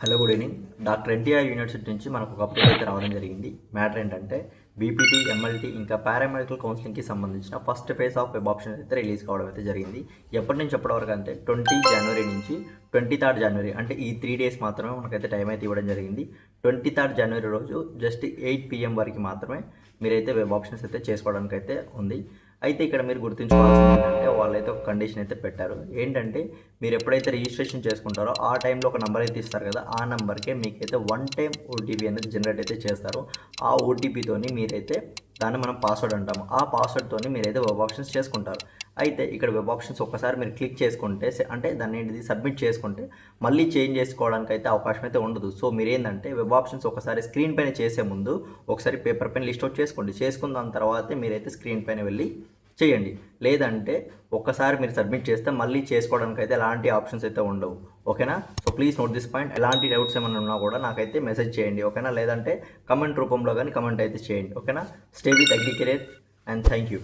Hello good evening. Doctor NTR university నుంచి మనకు ఒక అప్డేట్ అయితే రావడం జరిగింది. మ్యాటర్ ఏంటంటే బీపీటీ, ఎంఎల్టీ ఇంకా పారామెడికల్ కౌన్సిలింగ్కి సంబంధించిన first phase of web option అయితే రిలీజ్ కావడం అయితే జరిగింది. ఎప్పటి నుంచి ఎప్పటి వరకు అంటే 20 జనవరి నుంచి 23 జనవరి అంటే ఈ 3 డేస్ మాత్రమే మనకైతే టైం అయితే ఇవ్వడం జరిగింది. 23 జనవరి రోజు జస్ట్ 8 PM వరకు మాత్రమే మీరైతే వెబ్ ఆప్షన్స్ అయితే చేసుకోవడానికి అయితే ఉంది. అయితే ఇక్కడ మీరు గుర్తుంచుకోవాల్సింది ఏంటంటే వాళ్ళైతే ఒక కండిషన్ అయితే పెట్టారు. ఏంటంటే మీరు ఎప్పుడైతే రిజిస్ట్రేషన్ చేసుకుంటారో ఆ టైంలో ఒక నెంబర్ అయితే ఇస్తారు కదా, ఆ నెంబర్కే మీకైతే 1 టైం ఓటీపీ అనేది జనరేట్ అయితే చేస్తారు. ఆ ఓటీపీతోని మీరైతే దాన్ని మనం పాస్వర్డ్ అంటాము. ఆ పాస్వర్డ్తోని మీరైతే వెబ్ ఆప్షన్స్ చేసుకుంటారు. అయితే ఇక్కడ వెబ్ ఆప్షన్స్ ఒక్కసారి మీరు క్లిక్ చేసుకుంటే అంటే దాన్ని ఏంటిది సబ్మిట్ చేసుకుంటే మళ్ళీ చేంజ్ చేసుకోవడానికి అయితే అవకాశం అయితే ఉండదు. సో మీరు ఏంటంటే వెబ్ ఆప్షన్స్ ఒకసారి స్క్రీన్ పైన చేసే ముందు ఒకసారి పేపర్ పైన లిస్ట్ అవుట్ చేసుకోండి. చేసుకున్న దాని తర్వాతే మీరైతే స్క్రీన్ పైన వెళ్ళి చేయండి. లేదంటే ఒక్కసారి మీరు సబ్మిట్ చేస్తే మళ్ళీ చేసుకోవడానికి అయితే ఎలాంటి ఆప్షన్స్ అయితే ఉండవు. ఓకేనా? So please note this point. ఎలాంటి డౌట్స్ ఏమైనా ఉన్నా కూడా నాకైతే మెసేజ్ చేయండి. ఓకేనా? లేదంటే కమెంట్ రూపంలో కానీ కమెంట్ అయితే చేయండి. ఓకేనా? Stay with agri career and thank you.